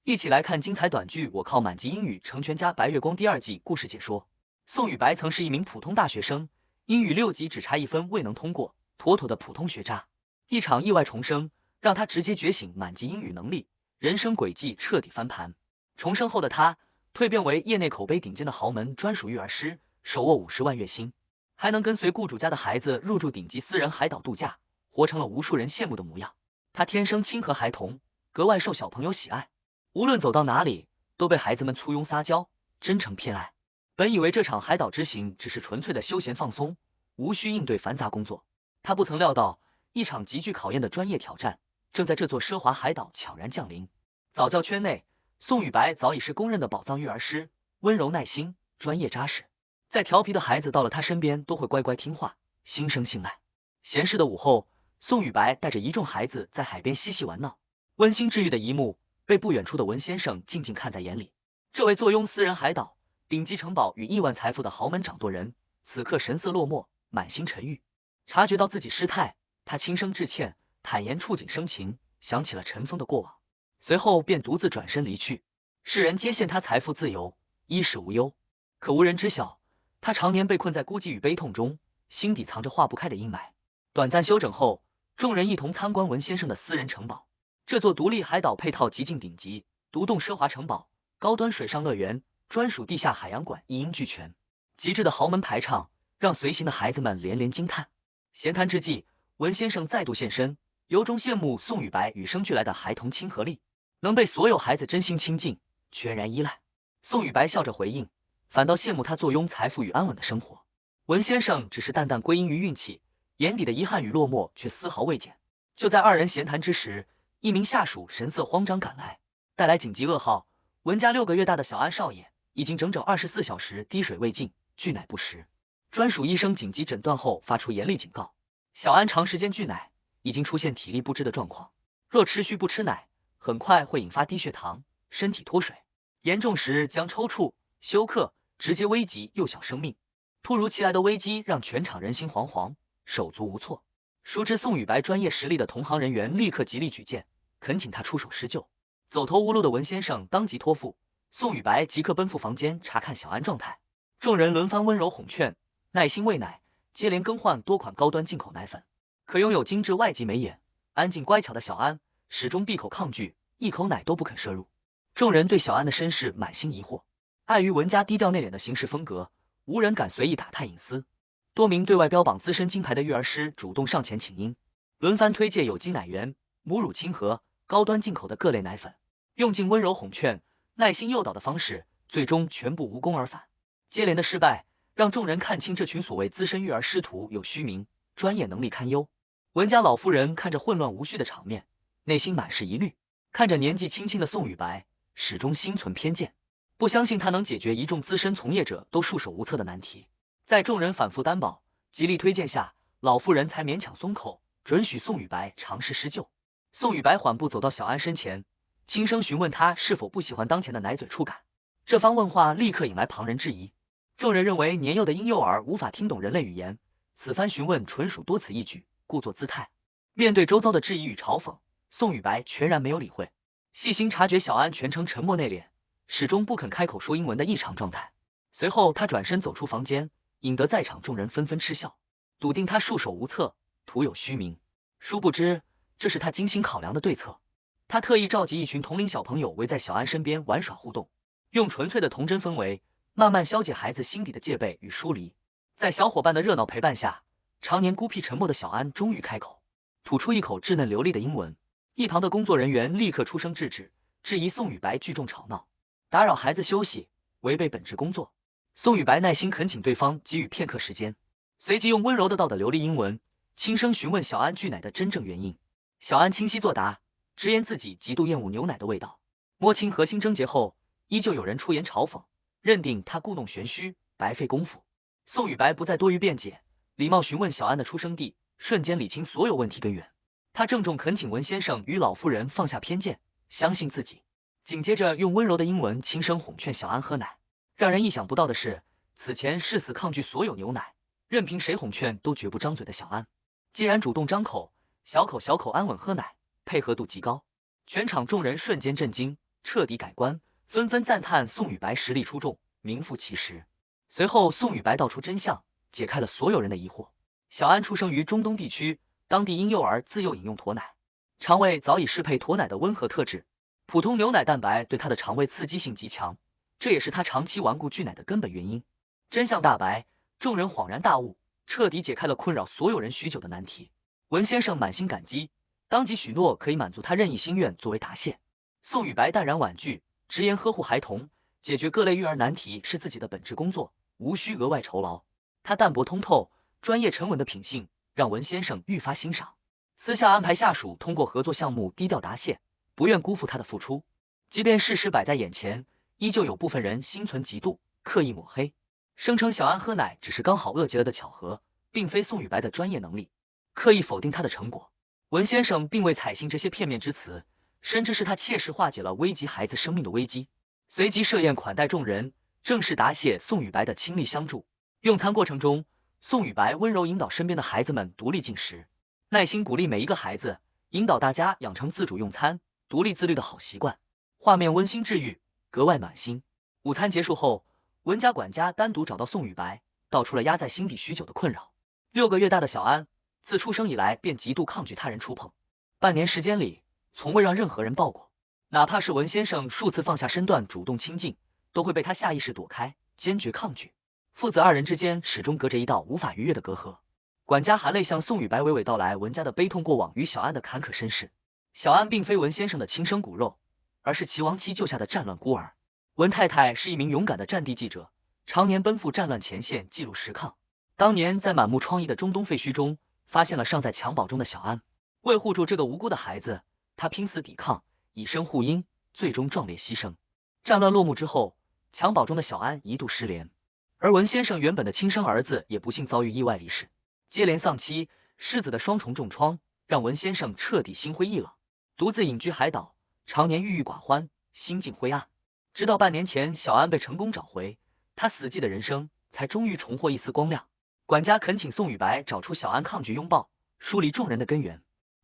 一起来看精彩短剧《我靠满级英语成全家白月光》第2季故事解说。宋宇白曾是一名普通大学生，英语6级只差1分未能通过，妥妥的普通学渣。一场意外重生让他直接觉醒满级英语能力，人生轨迹彻底翻盘。重生后的他蜕变为业内口碑顶尖的豪门专属育儿师，手握50万月薪，还能跟随雇主家的孩子入住顶级私人海岛度假，活成了无数人羡慕的模样。他天生亲和孩童，格外受小朋友喜爱。无论走到哪里，都被孩子们簇拥撒娇，真诚偏爱。本以为这场海岛之行只是纯粹的休闲放松，无需应对繁杂工作，他不曾料到，一场极具考验的专业挑战正在这座奢华海岛悄然降临。早教圈内，宋宇白早已是公认的宝藏育儿师，温柔耐心，专业扎实。再调皮的孩子到了他身边都会乖乖听话，心生信赖。闲适的午后，宋宇白带着一众孩子在海边嬉戏玩闹，温馨治愈的一幕被不远处的文先生静静看在眼里。这位坐拥私人海岛、顶级城堡与亿万财富的豪门掌舵人，此刻神色落寞，满心沉郁。察觉到自己失态，他轻声致歉，坦言触景生情，想起了尘封的过往，随后便独自转身离去。世人皆羡他财富自由，衣食无忧，可无人知晓，他常年被困在孤寂与悲痛中，心底藏着化不开的阴霾。短暂休整后，众人一同参观文先生的私人城堡。这座独立海岛配套极尽顶级，独栋奢华城堡、高端水上乐园、专属地下海洋馆一应俱全，极致的豪门排场让随行的孩子们连连惊叹。闲谈之际，文先生再度现身，由衷羡慕宋宇白与生俱来的孩童亲和力，能被所有孩子真心亲近，全然依赖。宋宇白笑着回应，反倒羡慕他坐拥财富与安稳的生活。文先生只是淡淡归因于运气，眼底的遗憾与落寞却丝毫未减。就在二人闲谈之时，一名下属神色慌张赶来，带来紧急噩耗：文家6个月大的小安少爷已经整整24小时滴水未进，拒奶不食。专属医生紧急诊断后发出严厉警告：小安长时间拒奶，已经出现体力不支的状况，若持续不吃奶，很快会引发低血糖、身体脱水，严重时将抽搐、休克，直接危及幼小生命。突如其来的危机让全场人心惶惶，手足无措。熟知宋宇白专业实力的同行人员立刻极力举荐，恳请他出手施救。走投无路的文先生当即托付，宋宇白即刻奔赴房间查看小安状态。众人轮番温柔哄劝，耐心喂奶，接连更换多款高端进口奶粉。可拥有精致外籍眉眼、安静乖巧的小安始终闭口抗拒，一口奶都不肯摄入。众人对小安的身世满心疑惑，碍于文家低调内敛的行事风格，无人敢随意打探隐私。多名对外标榜资深金牌的育儿师主动上前请缨，轮番推介有机奶源、母乳亲和、高端进口的各类奶粉，用尽温柔哄劝、耐心诱导的方式，最终全部无功而返。接连的失败让众人看清这群所谓资深育儿师徒有虚名，专业能力堪忧。文家老夫人看着混乱无序的场面，内心满是疑虑，看着年纪轻轻的宋宇白，始终心存偏见，不相信他能解决一众资深从业者都束手无策的难题。在众人反复担保、极力推荐下，老妇人才勉强松口，准许宋宇白尝试施救。宋宇白缓步走到小安身前，轻声询问他是否不喜欢当前的奶嘴触感。这番问话立刻引来旁人质疑，众人认为年幼的婴幼儿无法听懂人类语言，此番询问纯属多此一举，故作姿态。面对周遭的质疑与嘲讽，宋宇白全然没有理会。细心察觉小安全程沉默内敛，始终不肯开口说英文的异常状态。随后他转身走出房间，引得在场众人纷纷嗤笑，笃定他束手无策，徒有虚名。殊不知，这是他精心考量的对策。他特意召集一群同龄小朋友围在小安身边玩耍互动，用纯粹的童真氛围，慢慢消解孩子心底的戒备与疏离。在小伙伴的热闹陪伴下，常年孤僻沉默的小安终于开口，吐出一口稚嫩流利的英文。一旁的工作人员立刻出声制止，质疑宋宇白聚众吵闹，打扰孩子休息，违背本职工作。宋宇白耐心恳请对方给予片刻时间，随即用温柔地道的流利英文，轻声询问小安拒奶的真正原因。小安清晰作答，直言自己极度厌恶牛奶的味道。摸清核心症结后，依旧有人出言嘲讽，认定他故弄玄虚，白费功夫。宋宇白不再多余辩解，礼貌询问小安的出生地，瞬间理清所有问题根源。他郑重恳请文先生与老妇人放下偏见，相信自己。紧接着用温柔的英文轻声哄劝小安喝奶。让人意想不到的是，此前誓死抗拒所有牛奶，任凭谁哄劝都绝不张嘴的小安，竟然主动张口，小口小口安稳喝奶，配合度极高。全场众人瞬间震惊，彻底改观，纷纷赞叹宋雨白实力出众，名副其实。随后，宋雨白道出真相，解开了所有人的疑惑。小安出生于中东地区，当地婴幼儿自幼饮用驼奶，肠胃早已适配驼奶的温和特质，普通牛奶蛋白对他的肠胃刺激性极强，这也是他长期顽固拒奶的根本原因。真相大白，众人恍然大悟，彻底解开了困扰所有人许久的难题。文先生满心感激，当即许诺可以满足他任意心愿作为答谢。宋雨白淡然婉拒，直言呵护孩童，解决各类育儿难题是自己的本职工作，无需额外酬劳。他淡泊通透、专业沉稳的品性让文先生愈发欣赏，私下安排下属通过合作项目低调答谢，不愿辜负他的付出。即便事实摆在眼前，依旧有部分人心存嫉妒，刻意抹黑，声称小安喝奶只是刚好饿极了的巧合，并非宋雨白的专业能力，刻意否定他的成果。文先生并未采信这些片面之词，深知是他切实化解了危及孩子生命的危机，随即设宴款待众人，正式答谢宋雨白的倾力相助。用餐过程中，宋雨白温柔引导身边的孩子们独立进食，耐心鼓励每一个孩子，引导大家养成自主用餐、独立自律的好习惯。画面温馨治愈，格外暖心。午餐结束后，文家管家单独找到宋雨白，道出了压在心底许久的困扰。6个月大的小安，自出生以来便极度抗拒他人触碰，半年时间里从未让任何人抱过，哪怕是文先生数次放下身段主动亲近，都会被他下意识躲开，坚决抗拒。父子二人之间始终隔着一道无法逾越的隔阂。管家含泪向宋雨白娓娓道来文家的悲痛过往与小安的坎坷身世。小安并非文先生的亲生骨肉，而是齐王妻救下的战乱孤儿。文太太是一名勇敢的战地记者，常年奔赴战乱前线记录实况。当年在满目疮痍的中东废墟中，发现了尚在襁褓中的小安。为护住这个无辜的孩子，他拼死抵抗，以身护婴，最终壮烈牺牲。战乱落幕之后，襁褓中的小安一度失联，而文先生原本的亲生儿子也不幸遭遇意外离世。接连丧妻失子的双重重创，让文先生彻底心灰意冷，独自隐居海岛，常年郁郁寡欢，心境灰暗。直到半年前，小安被成功找回，他死寂的人生才终于重获一丝光亮。管家恳请宋雨白找出小安抗拒拥抱、疏离众人的根源，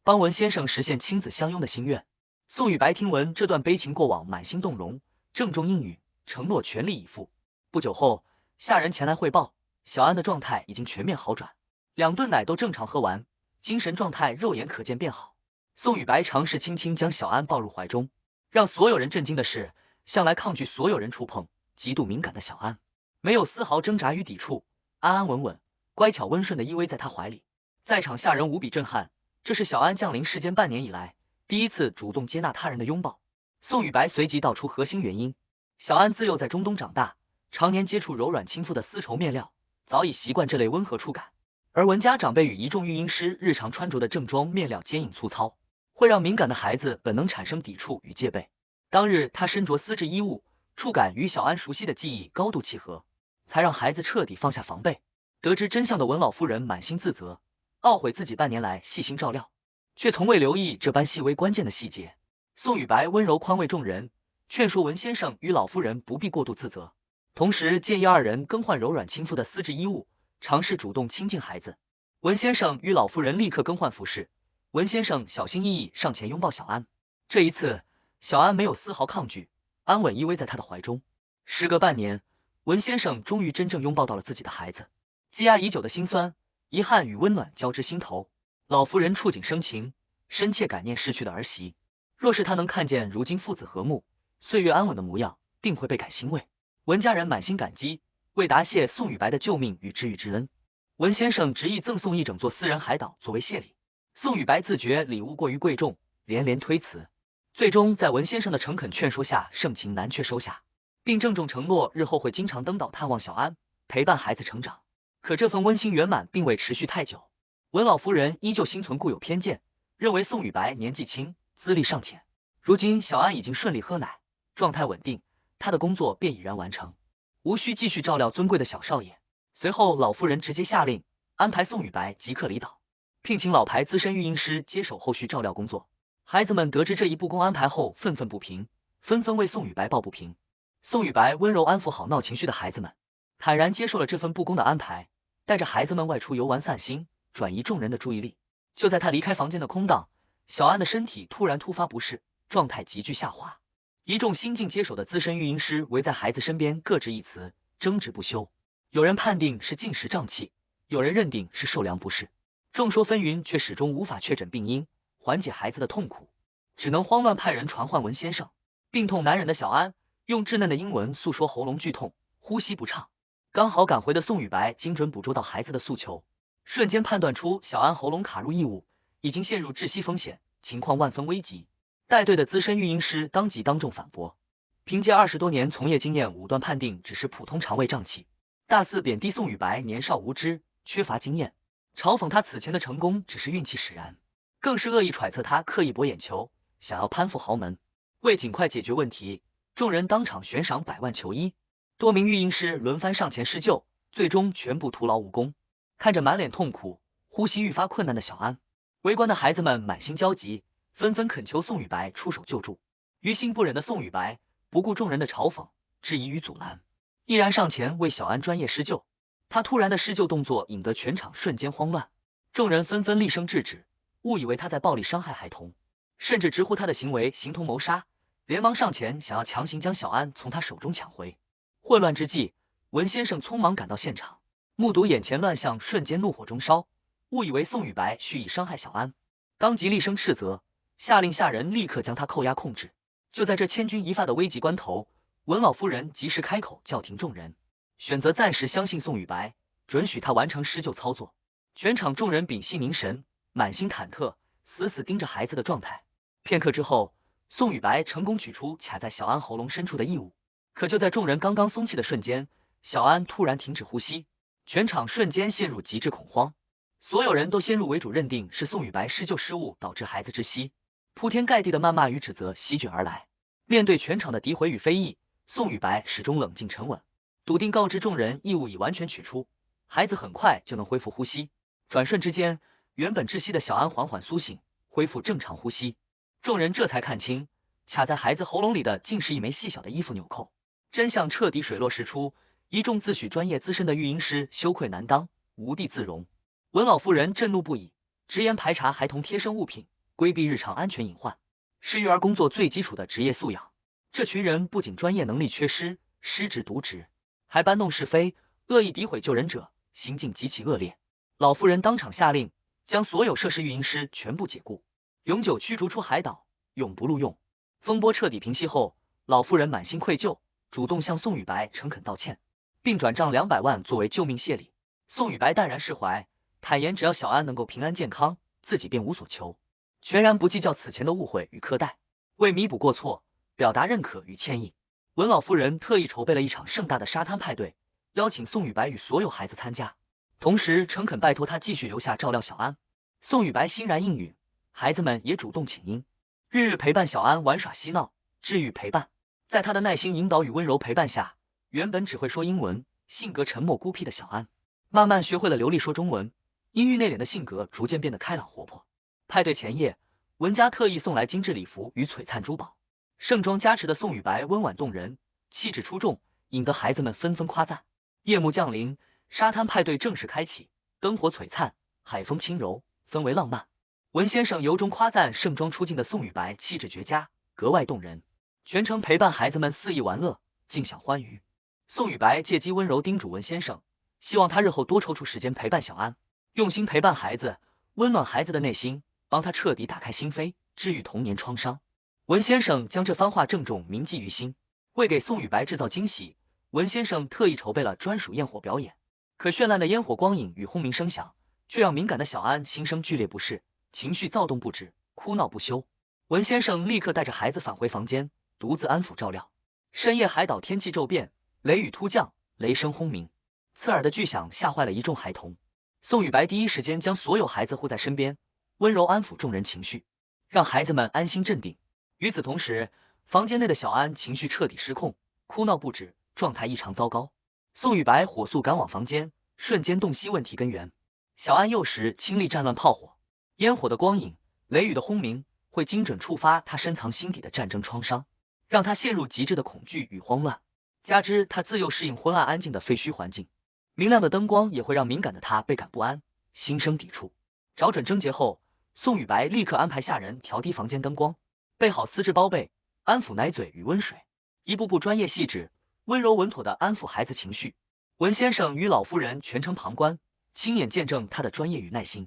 帮文先生实现亲子相拥的心愿。宋雨白听闻这段悲情过往，满心动容，郑重应允，承诺全力以赴。不久后，下人前来汇报，小安的状态已经全面好转，2顿奶都正常喝完，精神状态肉眼可见变好。宋雨白尝试轻轻将小安抱入怀中，让所有人震惊的是，向来抗拒所有人触碰、极度敏感的小安，没有丝毫挣扎与抵触，安安稳稳、乖巧温顺地依偎在他怀里。在场下人无比震撼，这是小安降临世间半年以来第一次主动接纳他人的拥抱。宋雨白随即道出核心原因：小安自幼在中东长大，常年接触柔软亲肤的丝绸面料，早已习惯这类温和触感。而文家长辈与一众育婴师日常穿着的正装面料坚硬粗糙，会让敏感的孩子本能产生抵触与戒备。当日他身着丝质衣物，触感与小安熟悉的记忆高度契合，才让孩子彻底放下防备。得知真相的文老夫人满心自责，懊悔自己半年来细心照料，却从未留意这般细微关键的细节。宋雨白温柔宽慰众人，劝说文先生与老夫人不必过度自责，同时建议2人更换柔软亲肤的丝质衣物，尝试主动亲近孩子。文先生与老夫人立刻更换服饰，文先生小心翼翼上前拥抱小安。这一次，小安没有丝毫抗拒，安稳依偎在他的怀中。时隔半年，文先生终于真正拥抱到了自己的孩子，积压已久的辛酸、遗憾与温暖交织心头。老夫人触景生情，深切感念逝去的儿媳。若是他能看见如今父子和睦、岁月安稳的模样，定会倍感欣慰。文家人满心感激，为答谢宋雨白的救命与知遇之恩，文先生执意赠送一整座私人海岛作为谢礼。宋雨白自觉礼物过于贵重，连连推辞，最终在文先生的诚恳劝说下，盛情难却收下，并郑重承诺日后会经常登岛探望小安，陪伴孩子成长。可这份温馨圆满并未持续太久，文老夫人依旧心存固有偏见，认为宋雨白年纪轻，资历尚浅。如今小安已经顺利喝奶，状态稳定，他的工作便已然完成，无需继续照料尊贵的小少爷。随后老夫人直接下令安排宋雨白即刻离岛，聘请老牌资深育婴师接手后续照料工作。孩子们得知这一不公安排后愤愤不平，纷纷为宋雨白抱不平。宋雨白温柔安抚好闹情绪的孩子们，坦然接受了这份不公的安排，带着孩子们外出游玩散心，转移众人的注意力。就在他离开房间的空档，小安的身体突然突发不适，状态急剧下滑。一众新晋接手的资深育婴师围在孩子身边，各执一词，争执不休。有人判定是进食胀气，有人认定是受凉不适，众说纷纭，却始终无法确诊病因，缓解孩子的痛苦，只能慌乱派人传唤文先生。病痛难忍的小安用稚嫩的英文诉说喉咙剧痛、呼吸不畅。刚好赶回的宋雨白精准捕捉到孩子的诉求，瞬间判断出小安喉咙卡入异物，已经陷入窒息风险，情况万分危急。带队的资深育婴师当即当众反驳，凭借20多年从业经验，武断判定只是普通肠胃胀气，大肆贬低宋雨白年少无知、缺乏经验，嘲讽他此前的成功只是运气使然，更是恶意揣测他刻意博眼球，想要攀附豪门。为尽快解决问题，众人当场悬赏100万求医，多名育婴师轮番上前施救，最终全部徒劳无功。看着满脸痛苦、呼吸愈发困难的小安，围观的孩子们满心焦急，纷纷恳求宋雨白出手救助。于心不忍的宋雨白不顾众人的嘲讽、质疑与阻拦，毅然上前为小安专业施救。他突然的施救动作引得全场瞬间慌乱，众人纷纷厉声制止，误以为他在暴力伤害孩童，甚至直呼他的行为形同谋杀，连忙上前想要强行将小安从他手中抢回。混乱之际，文先生匆忙赶到现场，目睹眼前乱象，瞬间怒火中烧，误以为宋雨白蓄意伤害小安，当即厉声斥责，下令下人立刻将他扣押控制。就在这千钧一发的危急关头，文老夫人及时开口叫停众人，选择暂时相信宋雨白，准许他完成施救操作。全场众人屏息凝神，满心忐忑，死死盯着孩子的状态。片刻之后，宋雨白成功取出卡在小安喉咙深处的异物。可就在众人刚刚松气的瞬间，小安突然停止呼吸，全场瞬间陷入极致恐慌。所有人都先入为主，认定是宋雨白施救失误导致孩子窒息，铺天盖地的谩骂与指责席卷而来。面对全场的诋毁与非议，宋雨白始终冷静沉稳，笃定告知众人异物已完全取出，孩子很快就能恢复呼吸。转瞬之间，原本窒息的小安缓缓苏醒，恢复正常呼吸。众人这才看清，卡在孩子喉咙里的竟是一枚细小的衣服纽扣。真相彻底水落石出，一众自诩专业资深的育婴师羞愧难当，无地自容。文老夫人震怒不已，直言排查孩童贴身物品，规避日常安全隐患，是育儿工作最基础的职业素养。这群人不仅专业能力缺失，失职渎职，还搬弄是非，恶意诋毁救人者，行径极其恶劣。老夫人当场下令，将所有涉事育婴师全部解雇，永久驱逐出海岛，永不录用。风波彻底平息后，老夫人满心愧疚，主动向宋雨白诚恳道歉，并转账200万作为救命谢礼。宋雨白淡然释怀，坦言只要小安能够平安健康，自己便无所求，全然不计较此前的误会与苛待。为弥补过错，表达认可与歉意，文老夫人特意筹备了一场盛大的沙滩派对，邀请宋雨白与所有孩子参加，同时诚恳拜托他继续留下照料小安。宋雨白欣然应允，孩子们也主动请缨，日日陪伴小安玩耍嬉闹，治愈陪伴。在他的耐心引导与温柔陪伴下，原本只会说英文、性格沉默孤僻的小安，慢慢学会了流利说中文，阴郁内敛的性格逐渐变得开朗活泼。派对前夜，文家特意送来精致礼服与璀璨珠宝，盛装加持的宋雨白温婉动人，气质出众，引得孩子们纷纷夸赞。夜幕降临，沙滩派对正式开启，灯火璀璨，海风轻柔，氛围浪漫。文先生由衷夸赞盛装出镜的宋雨白气质绝佳，格外动人。全程陪伴孩子们肆意玩乐，尽享欢愉。宋雨白借机温柔叮嘱文先生，希望他日后多抽出时间陪伴小安，用心陪伴孩子，温暖孩子的内心，帮他彻底打开心扉，治愈童年创伤。文先生将这番话郑重铭记于心。为给宋雨白制造惊喜，文先生特意筹备了专属焰火表演。可绚烂的烟火光影与轰鸣声响，却让敏感的小安心生剧烈不适，情绪躁动不止，哭闹不休。文先生立刻带着孩子返回房间，独自安抚照料。深夜海岛天气骤变，雷雨突降，雷声轰鸣，刺耳的巨响吓坏了一众孩童。宋雨白第一时间将所有孩子护在身边，温柔安抚众人情绪，让孩子们安心镇定。与此同时，房间内的小安情绪彻底失控，哭闹不止，状态异常糟糕。宋雨白火速赶往房间，瞬间洞悉问题根源。小安幼时亲历战乱炮火，烟火的光影，雷雨的轰鸣，会精准触发他深藏心底的战争创伤，让他陷入极致的恐惧与慌乱。加之他自幼适应昏暗安静的废墟环境，明亮的灯光也会让敏感的他倍感不安，心生抵触。找准症结后，宋雨白立刻安排下人调低房间灯光，备好丝质包被，安抚奶嘴与温水，一步步专业细致、温柔稳妥地安抚孩子情绪。文先生与老夫人全程旁观，亲眼见证他的专业与耐心，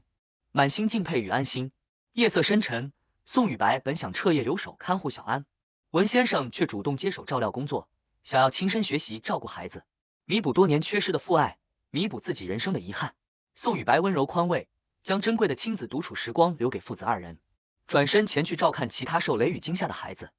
满心敬佩与安心。夜色深沉，宋雨白本想彻夜留守看护小安，文先生却主动接手照料工作，想要亲身学习照顾孩子，弥补多年缺失的父爱，弥补自己人生的遗憾。宋雨白温柔宽慰，将珍贵的亲子独处时光留给父子二人，转身前去照看其他受雷雨惊吓的孩子。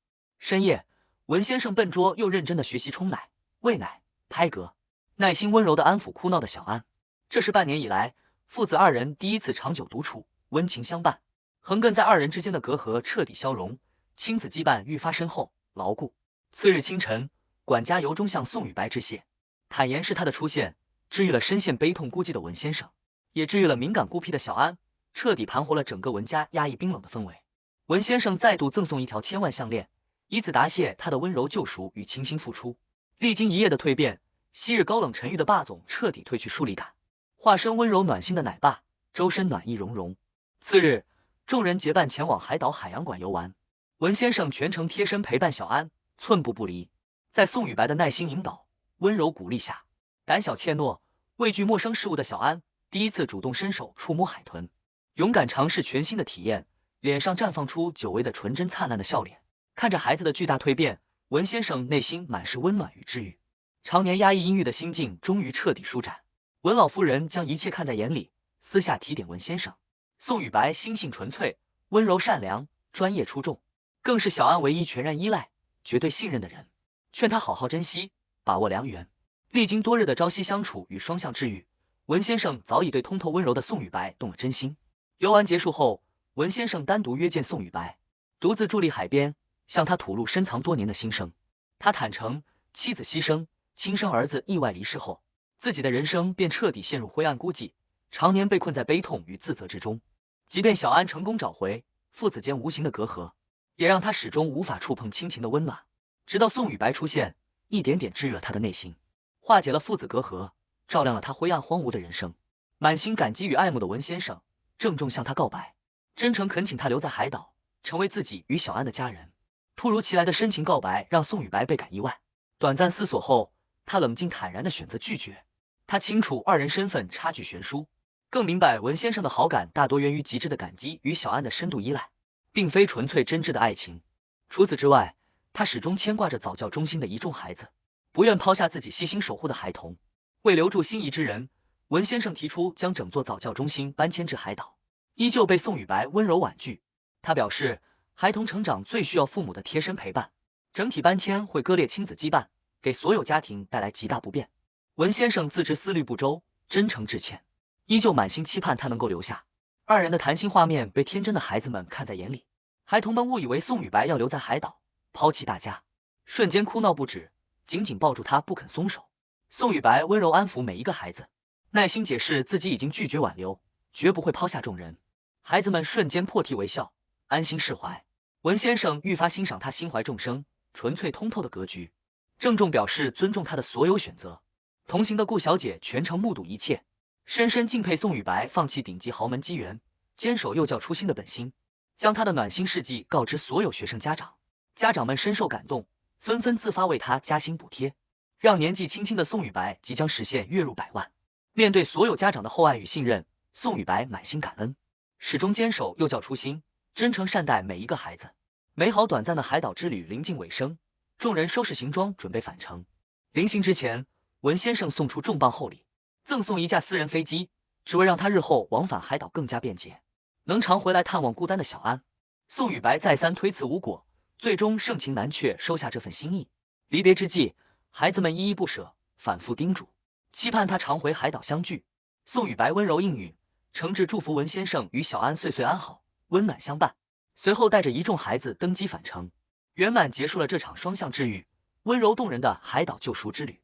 深夜，文先生笨拙又认真地学习冲奶、喂奶、拍嗝，耐心温柔地安抚哭闹的小安。这是半年以来父子二人第一次长久独处，温情相伴，横亘在二人之间的隔阂彻底消融，亲子羁绊愈发深厚牢固。次日清晨，管家由衷向宋雨白致谢，坦言是他的出现治愈了深陷悲痛孤寂的文先生，也治愈了敏感孤僻的小安，彻底盘活了整个文家压抑冰冷的氛围。文先生再度赠送一条千万项链，以此答谢他的温柔救赎与倾心付出。历经一夜的蜕变，昔日高冷沉郁的霸总彻底褪去疏离感，化身温柔暖心的奶爸，周身暖意融融。次日，众人结伴前往海岛海洋馆游玩，文先生全程贴身陪伴小安，寸步不离。在宋雨白的耐心引导、温柔鼓励下，胆小怯懦、畏惧陌生事物的小安第一次主动伸手触摸海豚，勇敢尝试全新的体验，脸上绽放出久违的纯真灿烂的笑脸。看着孩子的巨大蜕变，文先生内心满是温暖与治愈，常年压抑阴郁的心境终于彻底舒展。文老夫人将一切看在眼里，私下提点文先生。宋雨白心性纯粹、温柔善良、专业出众，更是小安唯一全然依赖、绝对信任的人，劝他好好珍惜，把握良缘。历经多日的朝夕相处与双向治愈，文先生早已对通透温柔的宋雨白动了真心。游玩结束后，文先生单独约见宋雨白，独自伫立海边，向他吐露深藏多年的心声。他坦诚，妻子牺牲，亲生儿子意外离世后，自己的人生便彻底陷入灰暗孤寂，常年被困在悲痛与自责之中。即便小安成功找回，父子间无形的隔阂，也让他始终无法触碰亲情的温暖。直到宋雨白出现，一点点治愈了他的内心，化解了父子隔阂，照亮了他灰暗荒芜的人生。满心感激与爱慕的文先生郑重向他告白，真诚恳请他留在海岛，成为自己与小安的家人。突如其来的深情告白让宋雨白倍感意外，短暂思索后，他冷静坦然地选择拒绝。他清楚二人身份差距悬殊，更明白文先生的好感大多源于极致的感激与小安的深度依赖，并非纯粹真挚的爱情。除此之外，他始终牵挂着早教中心的一众孩子，不愿抛下自己细心守护的孩童。为留住心仪之人，文先生提出将整座早教中心搬迁至海岛，依旧被宋雨白温柔婉拒。他表示，孩童成长最需要父母的贴身陪伴，整体搬迁会割裂亲子羁绊，给所有家庭带来极大不便。文先生自知思虑不周，真诚致歉，依旧满心期盼他能够留下。二人的谈心画面被天真的孩子们看在眼里，孩童们误以为宋雨白要留在海岛，抛弃大家，瞬间哭闹不止，紧紧抱住他不肯松手。宋雨白温柔安抚每一个孩子，耐心解释自己已经拒绝挽留，绝不会抛下众人。孩子们瞬间破涕为笑，安心释怀。文先生愈发欣赏他心怀众生、纯粹通透的格局，郑重表示尊重他的所有选择。同行的顾小姐全程目睹一切，深深敬佩宋雨白放弃顶级豪门机缘，坚守幼教初心的本心，将他的暖心事迹告知所有学生家长。家长们深受感动，纷纷自发为他加薪补贴，让年纪轻轻的宋雨白即将实现月入100万。面对所有家长的厚爱与信任，宋雨白满心感恩，始终坚守幼教初心，真诚善待每一个孩子。美好短暂的海岛之旅临近尾声，众人收拾行装准备返程。临行之前，文先生送出重磅厚礼，赠送一架私人飞机，只为让他日后往返海岛更加便捷，能常回来探望孤单的小安。宋雨白再三推辞无果，最终盛情难却收下这份心意。离别之际，孩子们依依不舍，反复叮嘱，期盼他常回海岛相聚。宋雨白温柔应允，诚挚祝福文先生与小安岁岁安好，温暖相伴。随后带着一众孩子登机返程，圆满结束了这场双向治愈、温柔动人的海岛救赎之旅。